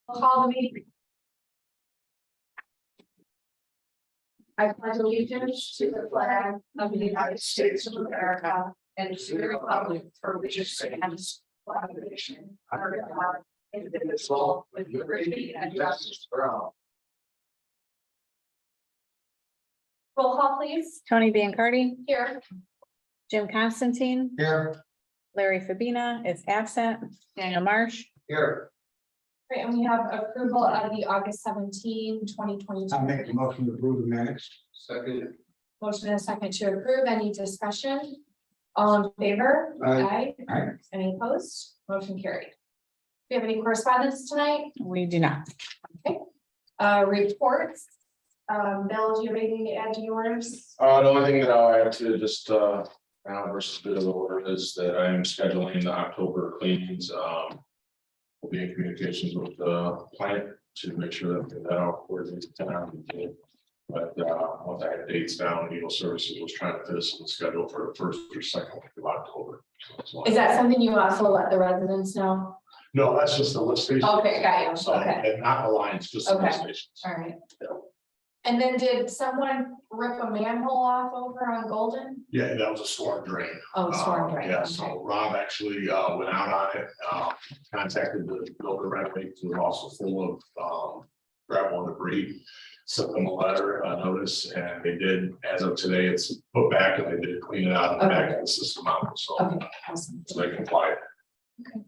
We'll call the meeting. I pledge allegiance to the flag of the United States of America and to the republic for which it stands, one nation, under God, indivisible, with liberty and justice for all. Roll call, please. Tony Biancardi, Here. Jim Constantine, Here. Larry Fabina is absent, Daniel Marsh, Here. Great, and we have approval of the August 17, 2022. I make a motion to approve the minutes. Second. Motion and a second to approve. Any discussion? All in favor? Aye. Aye. Any opposed? Motion carried. Do you have any correspondence tonight? we do not. Reports. Bill, do you have anything to add to yours? The only thing that I'll add to just versus bit of the order is that I'm scheduling the October cleanings. We'll be in communications with the plant to make sure that all coordinates. But once I had dates down, Eagle Services was trying to fit us on the schedule for the first or second week of October. Is that something you also let the residents know? No, that's just the lift station. Okay, got you. So, Okay, and not the lines, just the lift Okay. stations. all right. And then did someone rip a manhole off over on Golden? Yeah, that was a storm drain. Oh, storm drain. Yeah, Okay. so Rob actually went out on it, contacted the builder right away, who was also full of gravel and debris. Sent them a letter, notice, and they did, as of today, it's put back and they did clean it out and back in the system out, so Okay, awesome. so they complied. Okay.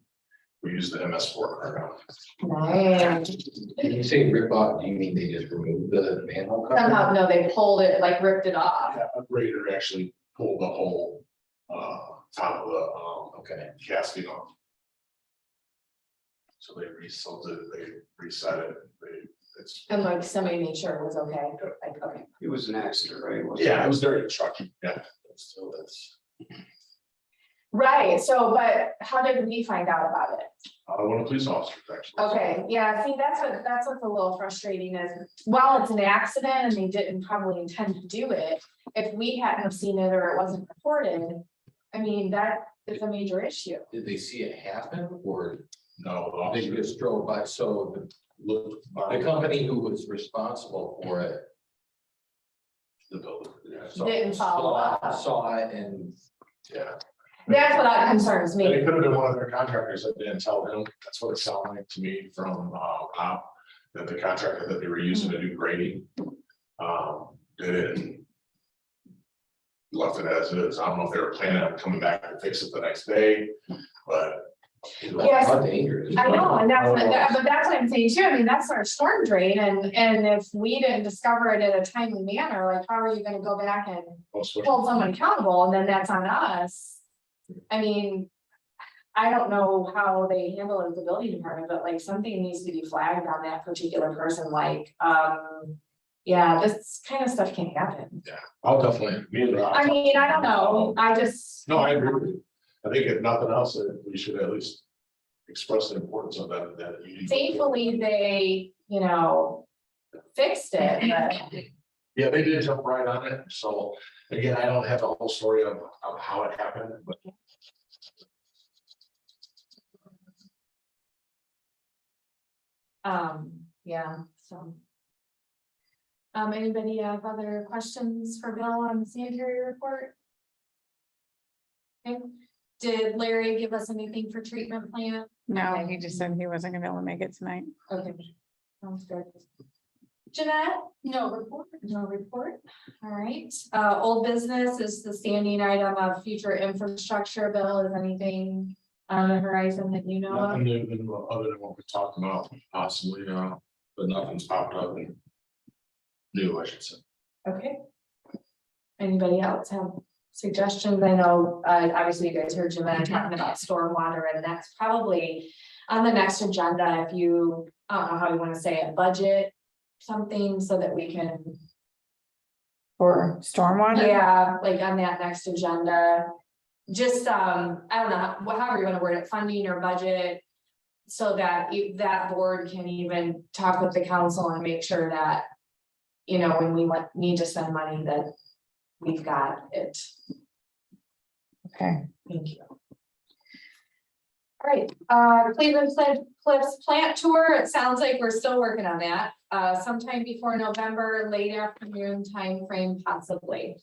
We use the MS4 Nice. When you say rip off, do you mean they just removed the manhole cover? Somehow, no, they pulled it, like ripped it off. A grader actually pulled the whole top of the Okay, casting off. So they resilted it, they reset it, it's. And like somebody made sure it was okay. Like, okay. It was an accident, right? Yeah, it was very trucky, yeah. so that's. Right, so, but how did we find out about it? One of the police officers actually. Okay, yeah, see, that's what's a little frustrating is, while it's an accident and they didn't probably intend to do it. If we hadn't have seen it or it wasn't reported, I mean, that is a major issue. Did they see it happen or No, the they officer, just drove by? So the company who was responsible for it. the builder, yeah, saw- Didn't follow up. Saw it and yeah. That's what concerns And it me. could have been one of their contractors that didn't tell him, that's what it sounded like to me from Rob, that the contractor that they were using to do grading. Did it and left it as is. I don't know if they were planning on coming back and fix it the next day, but. Yes. how dangerous. I know, and but that's what I'm saying too. I mean, that's our storm drain and if we didn't discover it in a timely manner, like how are you gonna go back and hold someone accountable and then that's on us? I mean, I don't know how they handle it as a building department, but like something needs to be flagged on that particular person, like, yeah, this kind of stuff can't happen. Yeah, I'll definitely. me and Rob- I mean, I don't know, I just. No, I agree with you. I think if nothing else, we should at least express the importance of that. You need to- Thankfully, they, fixed it, but. Yeah, they did jump right on it. So again, I don't have the whole story of how it happened, but. Yeah, so. Anybody have other questions for Bill on the sanitary report? Okay, did Larry give us anything for treatment plant? No, Okay. he just said he wasn't gonna be able to make it tonight. Okay, sounds good. Jeanette, no report, no report. All right, old business is the standing item of future infrastructure bill. Is anything on the horizon that you know Nothing of? new than other than what we talked about possibly, but nothing's popped up and new, I should say. Okay. Anybody else have suggestions? I know, obviously you guys heard Jeanette talking about stormwater and that's probably on the next agenda if you, I don't know how you want to say it, budget something so that we can. For stormwater? Yeah, like on that next agenda, just, I don't know, however you want to word it, funding or budget. So that that board can even talk with the council and make sure that, when we need to spend money that we've got it. Okay, Thank you. All right, Cleveland Cliffs plant tour, it sounds like we're still working on that, sometime before November, late afternoon time frame, possibly.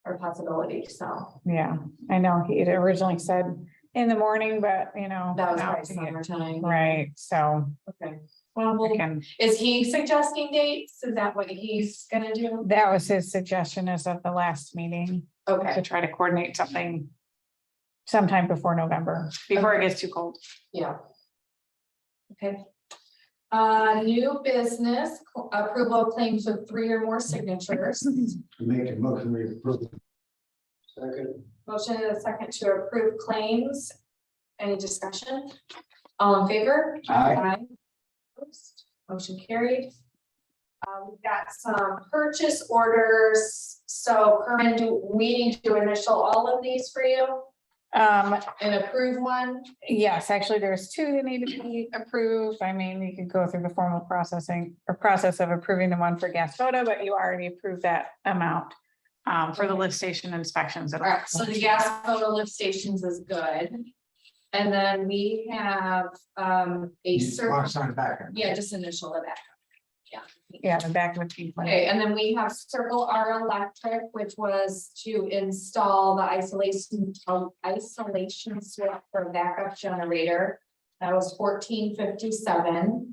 Or possibility, so Yeah, I know he had originally said in the morning, but you know. that was now probably it's- summertime. Right, so Okay, well, I can, is he suggesting dates? Is that what he's gonna do? that was his suggestion as of the last meeting, to Okay, try to coordinate something sometime before November, before it gets too cold. yeah. Okay. New business, approval of claims with 3 or more signatures. Make a motion, we approve. Second. Motion and a second to approve claims. Any discussion? All in favor? Aye. Opposed? Motion carried. We've got some purchase orders. So Kerman, do we need to initial all of these for you and approve one? Yes, actually, there's 2 that need to be approved. I mean, you could go through the formal processing or process of approving the one for gas photo, but you already approved that amount for the lift station inspections. All right, so the gas photo lift stations is good. And then we have a circle, Sign back. yeah, just initial the back. Yeah, the back would be. Okay, and then we have Circle R Electric, which was to install the isolation switch for backup generator. That was $14.57.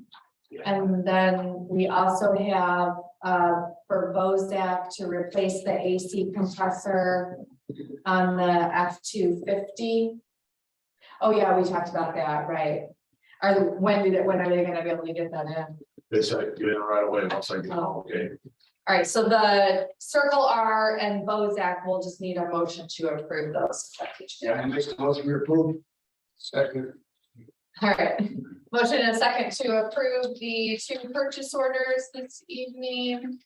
And then we also have for Bozak to replace the AC compressor on the F-250. Oh, yeah, we talked about that, right? When are they gonna be able to get that in? They said, get in right away, once I get home, okay? All right, so the Circle R and Bozak will just need a motion to approve those. Yeah, I make a motion, we approve. Second. All right, motion and a second to approve the 2 purchase orders this evening.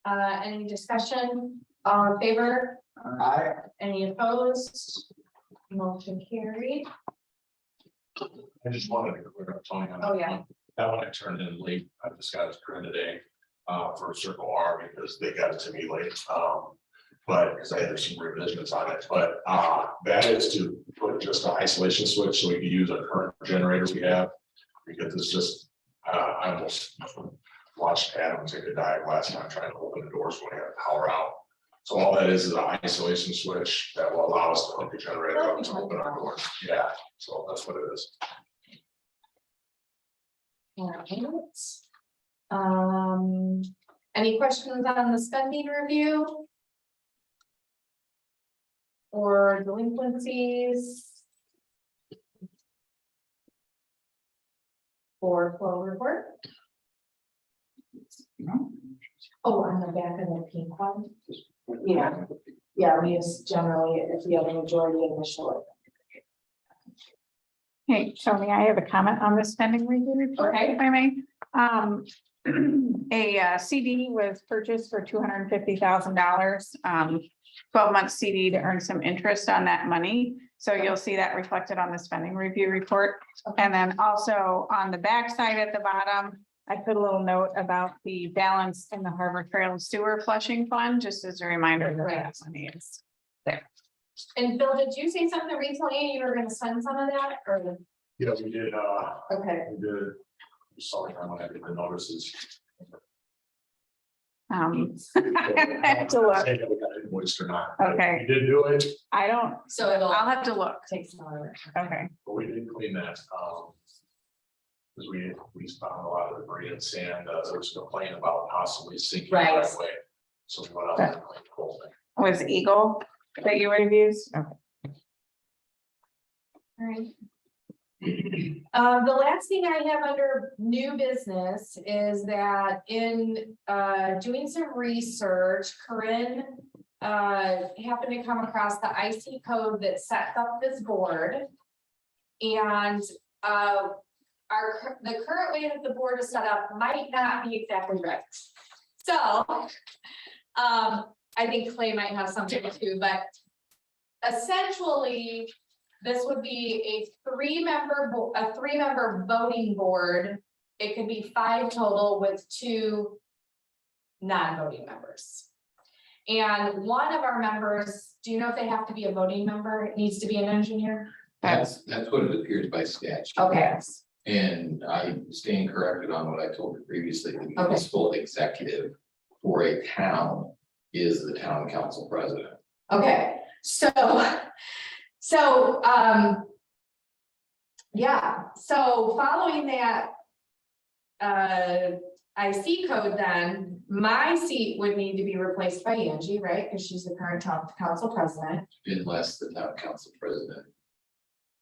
Any discussion? All in favor? Aye. Any opposed? Motion carried. I just wanted to clear up Tony on that. Oh, yeah. That one I turned in late, I just got it printed today, for Circle R because they got it to me late. But because I had some revisions on it, but, that is to put just an isolation switch so we can use our current generator we have. Because it's just, I almost watched Adam take a dive last time trying to open the doors when we had power out. So all that is an isolation switch that will allow us to hook the generator up to open our doors. Yeah, so that's what it is. All right. Any questions on the spending review? Or delinquencies? Or flow report? Oh, on the back of the pink one? Yeah, yeah, we just generally, if we have a majority initial. Hey, Tony, I have a comment on the spending review report, Okay. if I may. A CD was purchased for $250,000, 12-month CD to earn some interest on that money. So you'll see that reflected on the spending review report. And then also on the back side at the bottom, I put a little note about the balance in the Harbor Trail and Sewer Flushing Fund, just as a reminder that that money is there. And Bill, did you say something recently? You were gonna spend some of that or? Yeah, we did, Okay, we did, sorry, I'm gonna get the notices. I have to look. Say that we got invoiced or not. Okay. We did do it, I don't, so it'll I'll have to look. take some more. Okay. but we did clean that, because we found a lot of debris and sand, there was a complaint about possibly sinking Right. right away. So we went out there and cleaned the whole thing. Was Eagle that you would have used? Okay. All right. The last thing I have under new business is that in doing some research, Corinne happened to come across the IC code that sets up this board. And the current way that the board is set up might not be exactly right. So I think Clay might have something too, but essentially, this would be a three-member voting board. It could be 5 total with 2 non-voting members. And one of our members, do you know if they have to be a voting member? It needs to be an engineer? That's what it appears by statute. Okay, And I stand corrected on what I told you previously, the municipal executive for a town is the town council president. okay, so, yeah, so following that IC code, then my seat would need to be replaced by Angie, right? Because she's the current town council president. Unless the town council president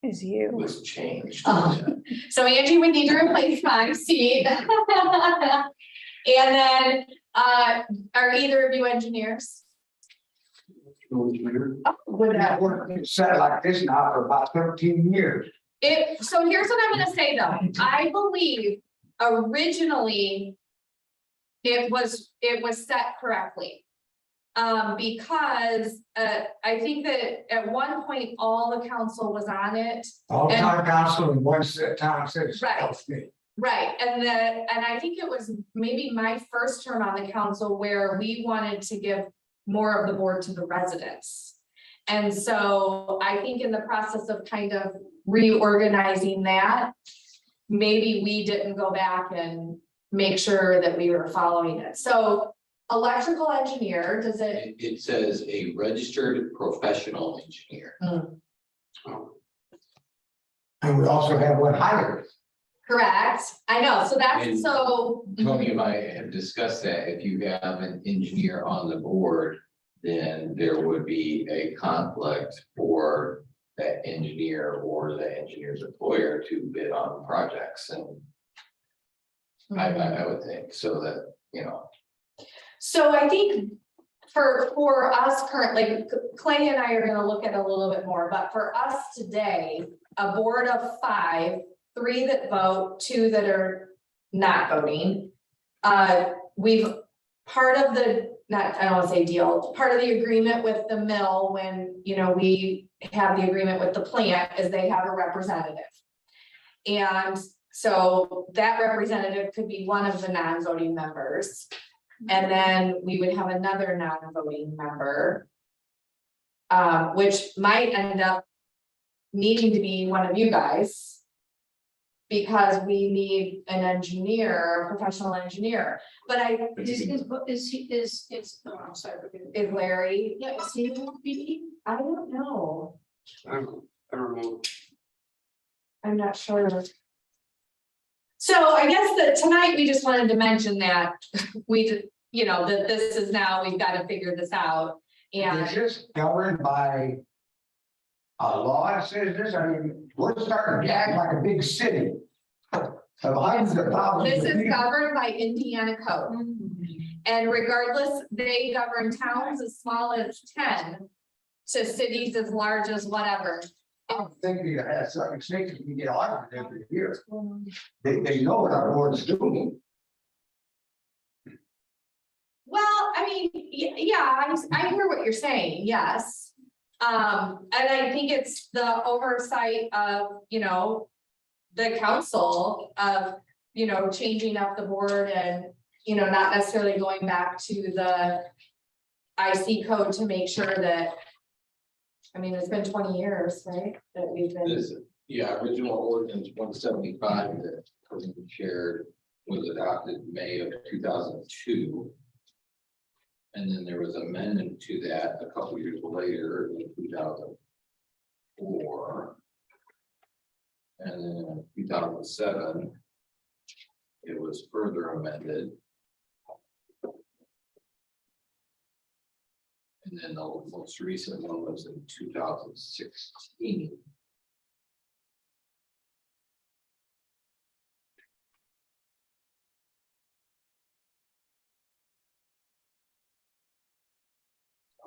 Is you. was changed. So Angie would need to replace my seat. And then, are either of you engineers? Would that work? It's sat like this now for about 13 years. So here's what I'm gonna say though, I believe originally it was set correctly. Because, I think that at one point, all the council was on it. All And- town council and one town citizen. Right. Right, and I think it was maybe my first term on the council where we wanted to give more of the board to the residents. And so I think in the process of kind of reorganizing that, maybe we didn't go back and make sure that we were following it. So electrical engineer, does it? It says a registered professional engineer. And we also have one hired. Correct, I know, so that's And so. Tony and I have discussed that if you have an engineer on the board, then there would be a conflict for that engineer or the engineer's employer to bid on projects, and I would think so that, you know. So I think for us currently, Clay and I are gonna look at it a little bit more, but for us today, a board of 5, 3 that vote, 2 that are not voting. We've, part of the, I don't wanna say deal, part of the agreement with the mill when, we have the agreement with the plant is they have a representative. And so that representative could be one of the non-voting members. And then we would have another non-voting member. Which might end up needing to be one of you guys. Because we need an engineer, a professional engineer, but I'm sorry, is Larry? Yeah, is he gonna be? I don't know. I don't know. I'm not sure. So I guess that tonight we just wanted to mention that that this is now, we've got to figure this out. And Is this governed by a law that says this? I mean, we're starting to act like a big city. Of hundreds of thousands this of is people. governed by Indiana code. And regardless, they govern towns as small as 10 to cities as large as whatever. I don't think we have something sneaky, we get audited every year. They know what our board's doing. Well, I mean, yeah, I hear what you're saying, yes. And I think it's the oversight of, the council of, changing up the board and, not necessarily going back to the IC code to make sure that, I mean, it's been 20 years, right? That we've been, This, original ordinance 175 that was shared was adopted May of 2002. And then there was an amendment to that a couple years later in 2004. And then in 2007, it was further amended. And then the most recent one was in 2016.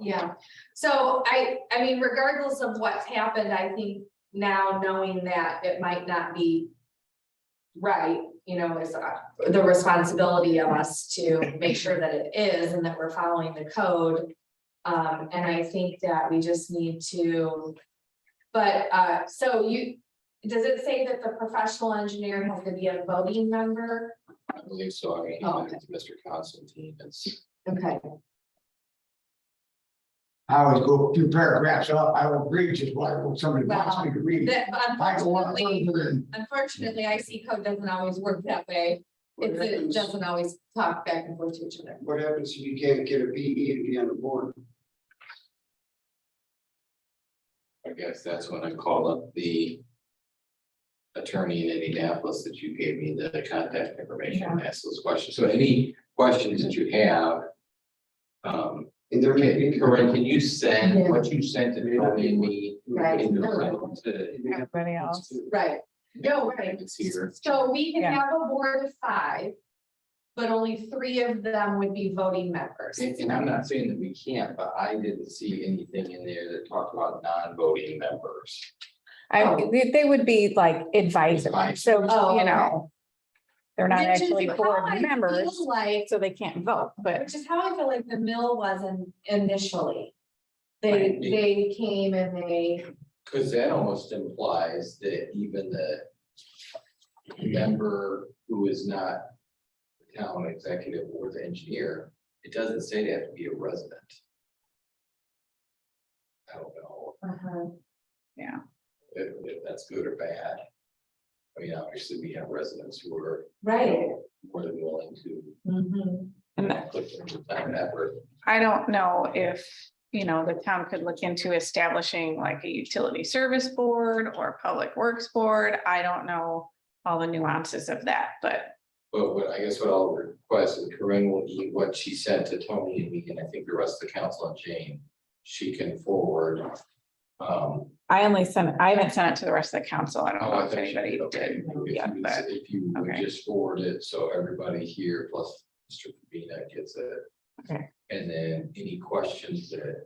yeah. So I mean, regardless of what's happened, I think now knowing that it might not be right, is the responsibility of us to make sure that it is and that we're following the code. And I think that we just need to, but, so does it say that the professional engineer has to be a voting member? I believe so. I mean, Oh, okay. it's Mr. Constantine, it's. Okay. I always go 2 paragraphs up, I will read just what somebody wants me to read. That, I go on unfortunately, further than- unfortunately, IC code doesn't always work that way. It doesn't always talk back and forth to each other. What happens if you can't get a PE to be on the board? I guess that's when I call up the attorney in Indianapolis that you gave me the contact information and ask those questions. So any questions that you have, And there may be. Corinne, can you send Yeah. what you sent to Tony and me? Right. in the- to- Everybody else. Right. No, right. It's here. So we can Yeah. have a board of 5, but only 3 of them would be voting members. And I'm not saying that we can't, but I didn't see anything in there that talked about non-voting members. They would be like advisors, so, Oh, you know. They're not Which is actually how board I members, feel Like, so they can't vote, but which is how I feel like the mill was initially. They came and they, Cause that almost implies that even the member who is not the town executive or the engineer, it doesn't say they have to be a resident. I don't know if that's good or bad. I mean, obviously, we have residents who are right. more than willing to Mhm. and that- put in the time and effort. I don't know if, you know, the town could look into establishing like a utility service board or a public works board. I don't know all the nuances of that, but But what I guess what I'll request is Corinne will need what she sent to Tony and me, and I think the rest of the council and Jane. She can forward. I haven't sent it to the rest of the council. I don't know if think she anybody okay. did yet, but If you would okay. just forward it, so everybody here plus Mr. Pabina gets it. Okay. And then any questions that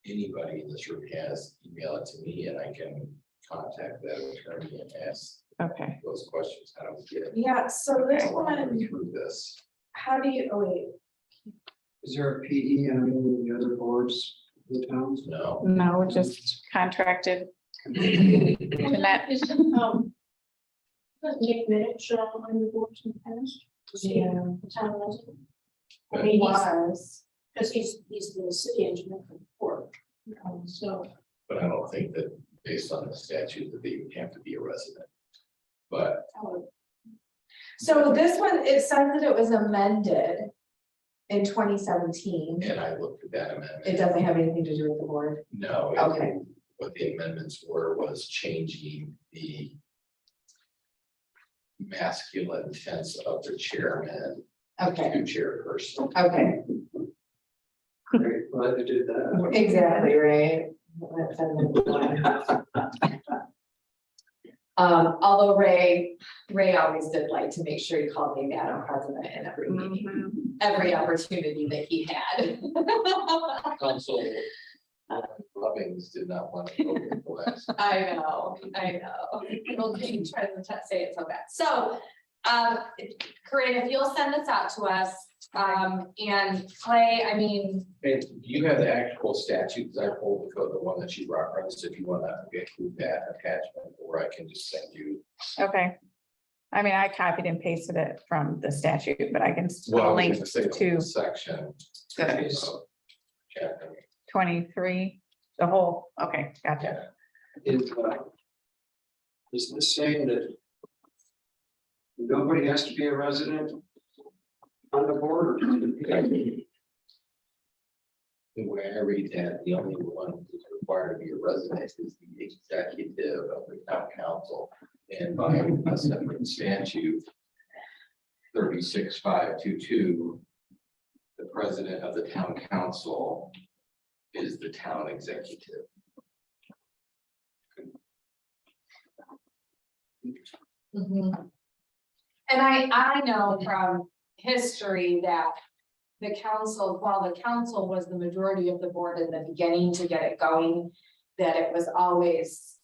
anybody in this room has, email it to me and I can contact that attorney and ask okay. those questions. How do we get Yeah, so this Okay. one, through this? how do you, oh wait, Is there a PE on any of the other boards in the towns? No. No, just contracted. Jeanette, Nick Minich on the board in the past. Yeah. The town resident. I But mean, was, because he's the city engineer for the port. So, I don't think that based on the statute that they would have to be a resident. But so this one, it says that it was amended in 2017. and I looked at that amendment. It doesn't have anything to do with the board. No. Okay. What the amendments were was changing the masculine tense of the chairman Okay, to chairperson. okay, Great, glad they did that. exactly, right. Although Ray always did like to make sure he called me Madam President in every meeting, mhm. every opportunity that he had. Council Lovings did not want to go with the last. I know. Well, Jane tries to say it so bad. So, Corinne, if you'll send this out to us, and Clay, I mean, And you have the actual statutes, I pulled the one that you referenced, if you want to include that attachment, or I can just send you. Okay. I mean, I copied and pasted it from the statute, but I can put a Well, link it's a to section. the of chapter. 23, the whole, okay, gotcha. Is this saying that nobody has to be a resident on the board? The way I read that, the only one who's required to be a resident is the executive of the town council. And by a separate statute, 36.522, the president of the town council is the town executive. mhm. And I know from history that the council, while the council was the majority of the board in the beginning to get it going, that it was always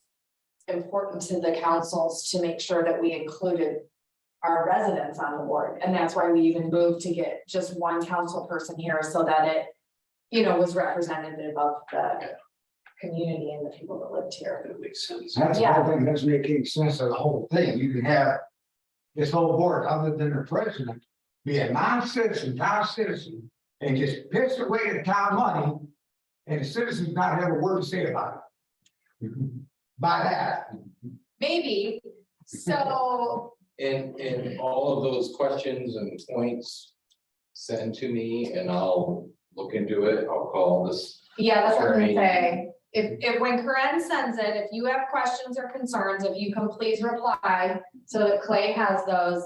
important to the councils to make sure that we included our residents on the board. And that's why we even moved to get just one council person here so that it, you know, was representative of the community and the people that lived here. That makes sense. That's the whole thing, doesn't make any sense of the whole thing, you can have this whole board, other than the president, be a non-citizen, and just piss away the town money. and the citizens not have a word to say about it. By that, maybe, so, And all of those questions and points send to me and I'll look into it. I'll call this. yeah, that's what I'm gonna Attorney. say. If when Corinne sends it, if you have questions or concerns, if you can please reply so that Clay has those.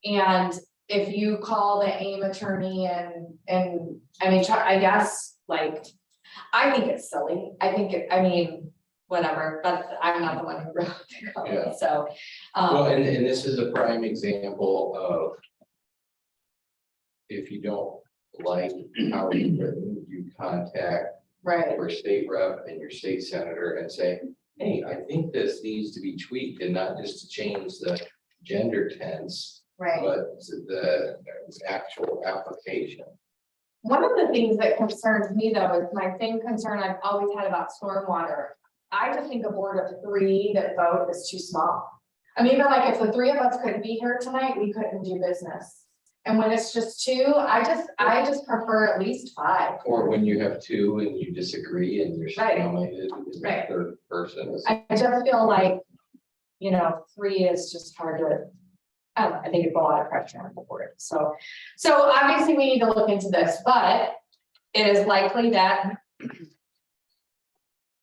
And if you call the AIM attorney and, I mean, I guess, like, I think it's silly. I mean, whatever, but I'm not the one who wrote the code, Yeah. so. Well, and this is a prime example of if you don't like how it's written, you contact Right, your state rep and your state senator and say, hey, I think this needs to be tweaked and not just to change the gender tense, right. but the actual application. One of the things that concerns me though, is my same concern I've always had about stormwater. I just think a board of 3 that vote is too small. I mean, even like if the 3 of us couldn't be here tonight, we couldn't do business. And when it's just 2, I just prefer at least 5. Or when you have 2 and you disagree and you're Right. stalemated, the Right. third person is. I just feel like, 3 is just hard to. I don't know, I think it's a lot of pressure on the board, so obviously we need to look into this, but it is likely that.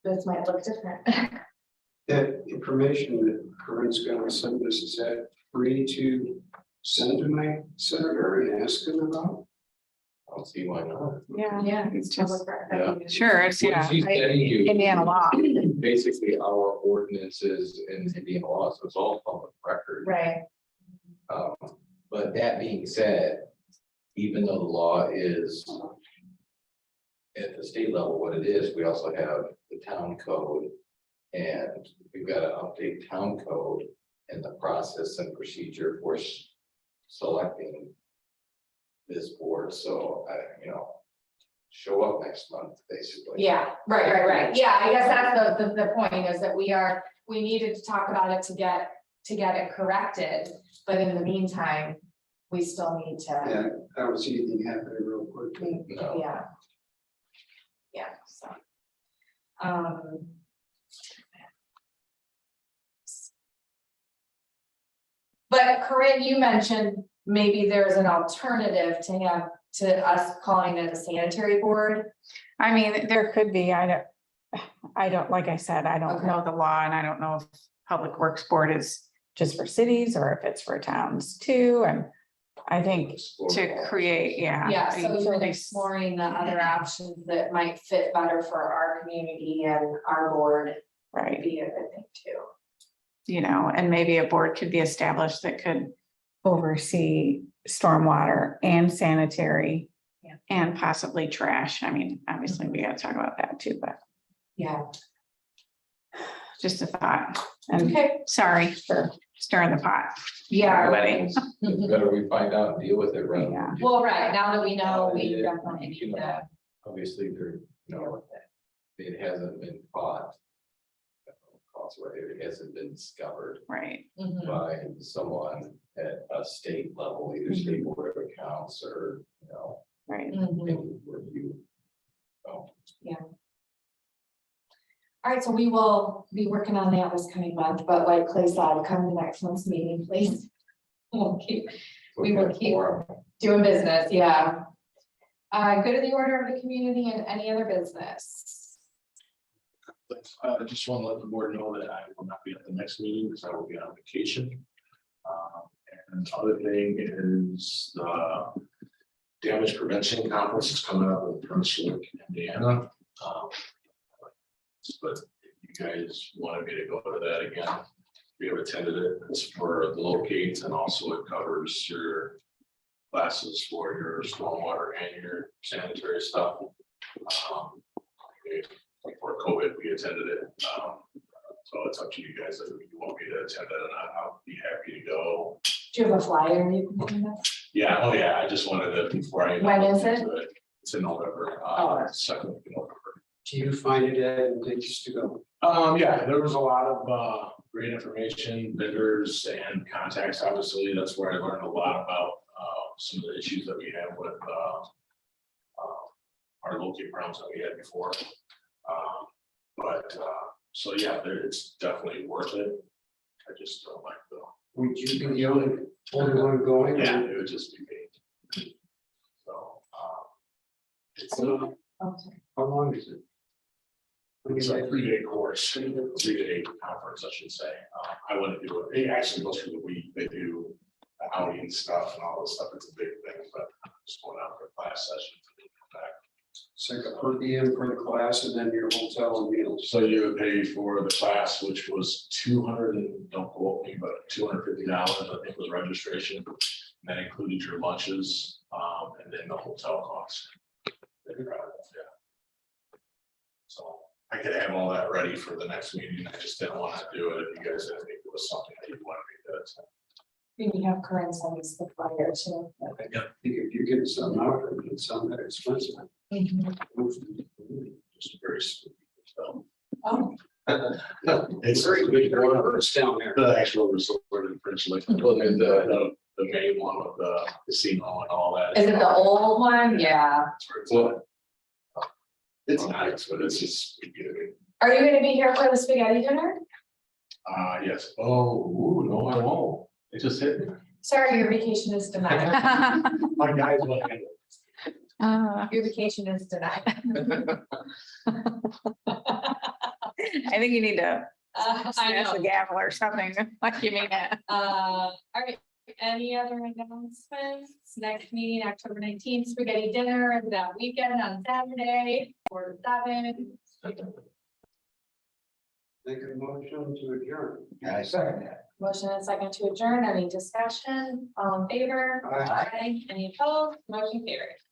This might look different. That information that Corinne's gonna send us, is that free to send to my senator and ask him about? I don't see why not. Yeah. Yeah. It's it's just, public record. sure, it's, yeah, She's getting you Indiana law, basically our ordinances in Indiana law, so it's all public record. Right, But that being said, even though the law is at the state level what it is, we also have the town code. And we've got to update town code and the process and procedure for selecting this board. So, show up next month, basically. yeah, right, yeah, I guess that's the point is that we needed to talk about it to get it corrected, but in the meantime, we still need to, Yeah, I don't see anything happening real quick. No. yeah. Yeah, so. But Corinne, you mentioned maybe there's an alternative to us calling it a sanitary board. I mean, there could be, I don't, like I said, I don't Okay. know the law and I don't know if Public Works Board is just for cities or if it's for towns too, and I think to create, yeah. Yeah, so a- even exploring the other options that might fit better for our community and our board would Right, be a good thing too. and maybe a board could be established that could oversee stormwater and sanitary. Yeah. And possibly trash. I mean, obviously we gotta talk about that too, but Yeah, just a thought. And okay, sorry for stirring the pot. yeah. Everybody. The better we find out and deal with it, right? Yeah. Well, right, now that we know, we Yeah, definitely need to. Obviously, it hasn't been caught. It hasn't been discovered Right, Mhm. by someone at a state level, either state board of accounts or, right. Mhm. any review. So, All right, so we will be working on that this coming month, but like Clay said, come to next month's meeting, please. We'll keep We will keep- forum. doing business, yeah. Go to the order of the community and any other business. I just want to let the board know that I will not be at the next meeting because I will be on vacation. And the other thing is the damage prevention conference is coming up in Brunswick, Indiana. But if you guys wanted me to go to that again, we have attended it. It's for the locates and also it covers your classes for your stormwater and your sanitary stuff. Before COVID, we attended it. So it's up to you guys if you want me to attend it or not. I'll be happy to go. Do you have a flyer you can give us? Yeah, oh yeah, I just wanted to before I. When is it? It's in November, Oh. second week in November. Do you find it advantageous to go? Yeah, there was a lot of great information, vendors and contacts. Obviously, that's where I learned a lot about some of the issues that we have with our locate problems that we had before. So yeah, it's definitely worth it. I just don't like the, Would you be the only one going? yeah, it would just be me. So, it's How long is it? it's a 3-day course, 3-day conference, I should say. I wouldn't do it. It actually goes through the week. They do the outing stuff and all this stuff. It's a big thing, but I'm just going out for a class session. Come back. It's like a per diem for the class and then your hotel and meals. So you would pay for the class, which was 200 and don't quote me, but $250, I think was registration. And that included your lunches, and then the hotel costs. Yeah. So I could have all that ready for the next meeting. I just didn't want to do it. If you guys didn't think it was something that you wanted me to do. We have current service the flyer too. I think if you get some out, it's some that expensive. Just very sweet. So Oh, it's Very good words down there. the actual resort in French Lake, and the main one with the casino and all that. is it the old one? Yeah. Well, it's nice, but it's just. Are you gonna be here for the spaghetti dinner? Yes. Oh, ooh, no, I won't. It just hit me. Sorry, your vacation is denied. My guys went in. Your vacation is denied. I think you need to I smash the know. gavel or something, like you mean it. All right, any other announcements? Next meeting, October 19th, spaghetti dinner that weekend on Saturday, 4 to 7. Make a motion to adjourn. I second that. Motion and second to adjourn. Any discussion? All in favor? Aye. Any opposed? Motion carries.